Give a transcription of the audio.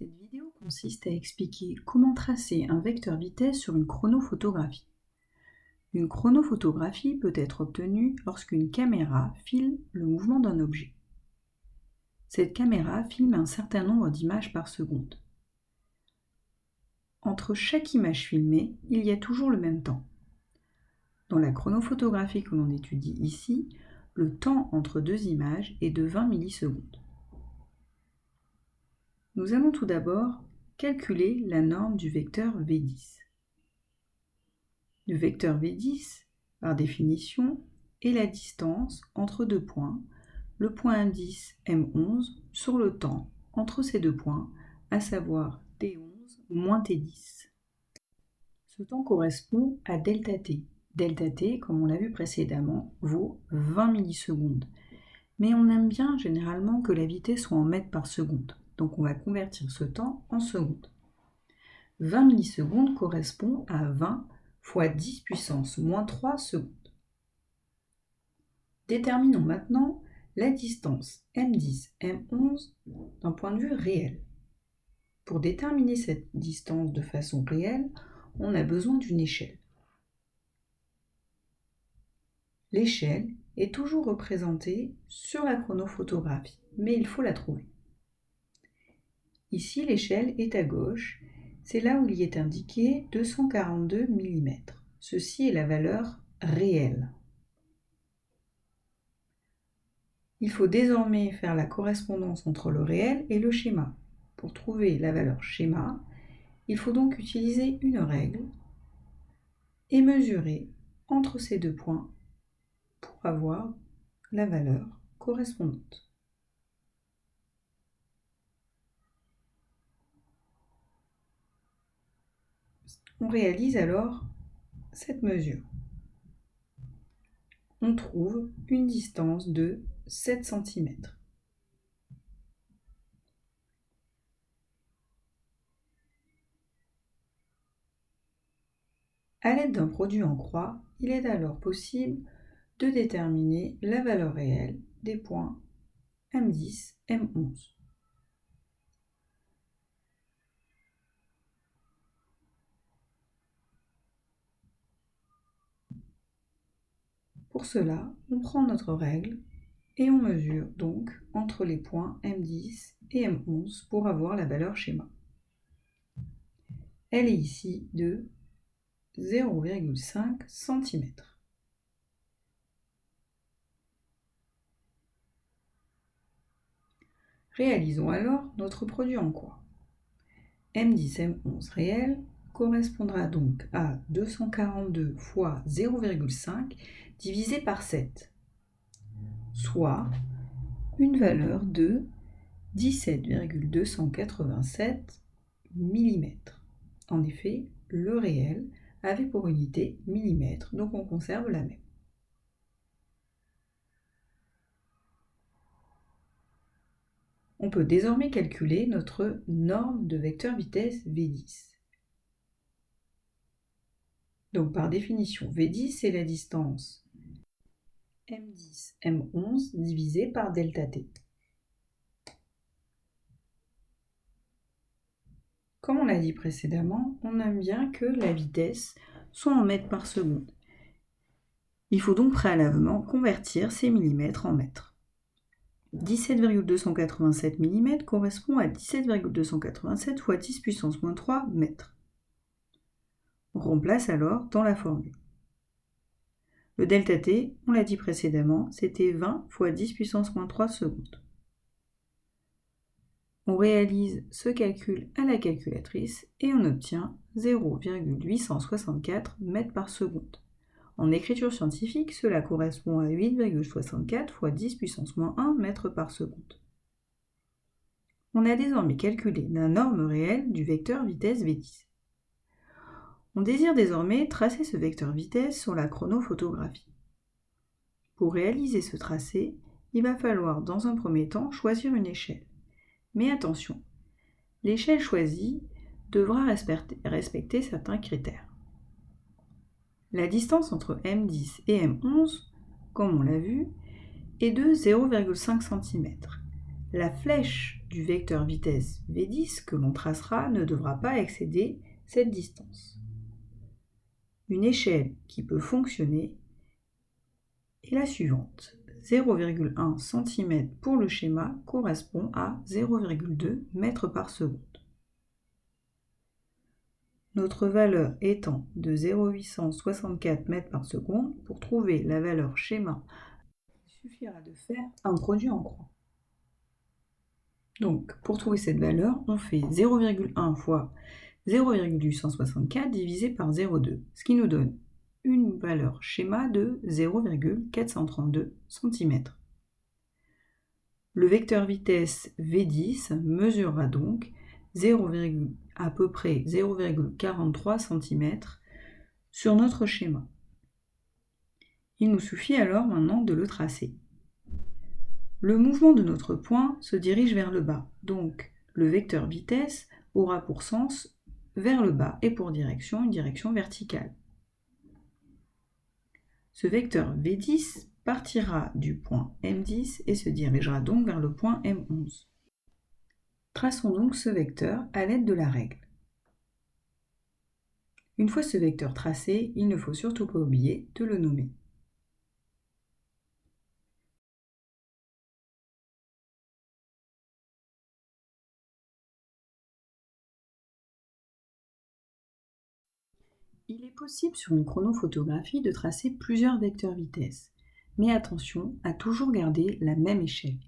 Cette vidéo consiste à expliquer comment tracer un vecteur vitesse sur une chronophotographie. Une chronophotographie peut être obtenue lorsqu'une caméra filme le mouvement d'un objet. Cette caméra filme un certain nombre d'images par seconde. Entre chaque image filmée, il y a toujours le même temps. Dans la chronophotographie que l'on étudie ici, le temps entre deux images est de 20 millisecondes. Nous allons tout d'abord calculer la norme du vecteur V10. Le vecteur V10, par définition, est la distance entre deux points, le point indice M11 sur le temps entre ces deux points, à savoir T11 moins T10. Ce temps correspond à ΔT. ΔT, comme on l'a vu précédemment, vaut 20 millisecondes. Mais on aime bien généralement que la vitesse soit en mètres par seconde. Donc on va convertir ce temps en secondes. 20 millisecondes correspond à 20 fois 10 puissance moins 3 secondes. Déterminons maintenant la distance M10, M11 d'un point de vue réel. Pour déterminer cette distance de façon réelle, on a besoin d'une échelle. L'échelle est toujours représentée sur la chronophotographie, mais il faut la trouver. Ici, l'échelle est à gauche, c'est là où il y est indiqué 242 mm. Ceci est la valeur réelle. Il faut désormais faire la correspondance entre le réel et le schéma. Pour trouver la valeur schéma, il faut donc utiliser une règle et mesurer entre ces deux points pour avoir la valeur correspondante. On réalise alors cette mesure. On trouve une distance de 7 cm. À l'aide d'un produit en croix, il est alors possible de déterminer la valeur réelle des points M10, M11. Pour cela, on prend notre règle et on mesure donc entre les points M10 et M11 pour avoir la valeur schéma. Elle est ici de 0,5 cm. Réalisons alors notre produit en croix. M10, M11 réel correspondra donc à 242 fois 0,5 divisé par 7, soit une valeur de 17,287 mm. En effet, le réel avait pour unité millimètre, donc on conserve la même. On peut désormais calculer notre norme de vecteur vitesse V10. Donc par définition, V10 c'est la distance M10, M11 divisé par ΔT. Comme on l'a dit précédemment, on aime bien que la vitesse soit en mètres par seconde. Il faut donc préalablement convertir ces millimètres en mètres. 17,287 mm correspond à 17,287 fois 10 puissance moins 3 mètres. On remplace alors dans la formule. Le ΔT, on l'a dit précédemment, c'était 20 fois 10 puissance moins 3 secondes. On réalise ce calcul à la calculatrice et on obtient 0,864 mètres par seconde. En écriture scientifique, cela correspond à 8,64 fois 10 puissance moins 1 mètres par seconde. On a désormais calculé la norme réelle du vecteur vitesse V10. On désire désormais tracer ce vecteur vitesse sur la chronophotographie. Pour réaliser ce tracé, il va falloir dans un premier temps choisir une échelle. Mais attention, l'échelle choisie devra respecter certains critères. La distance entre M10 et M11, comme on l'a vu, est de 0,5 cm. La flèche du vecteur vitesse V10 que l'on tracera ne devra pas excéder cette distance. Une échelle qui peut fonctionner est la suivante. 0,1 cm pour le schéma correspond à 0,2 mètres par seconde. Notre valeur étant de 0,864 mètres par seconde, pour trouver la valeur schéma, il suffira de faire un produit en croix. Donc, pour trouver cette valeur, on fait 0,1 fois 0,864 divisé par 0,2, ce qui nous donne une valeur schéma de 0,432 cm. Le vecteur vitesse V10 mesurera donc à peu près 0,43 cm sur notre schéma. Il nous suffit alors maintenant de le tracer. Le mouvement de notre point se dirige vers le bas, donc le vecteur vitesse aura pour sens vers le bas et pour direction une direction verticale. Ce vecteur V10 partira du point M10 et se dirigera donc vers le point M11. Traçons donc ce vecteur à l'aide de la règle. Une fois ce vecteur tracé, il ne faut surtout pas oublier de le nommer. Il est possible sur une chronophotographie de tracer plusieurs vecteurs vitesse, mais attention à toujours garder la même échelle.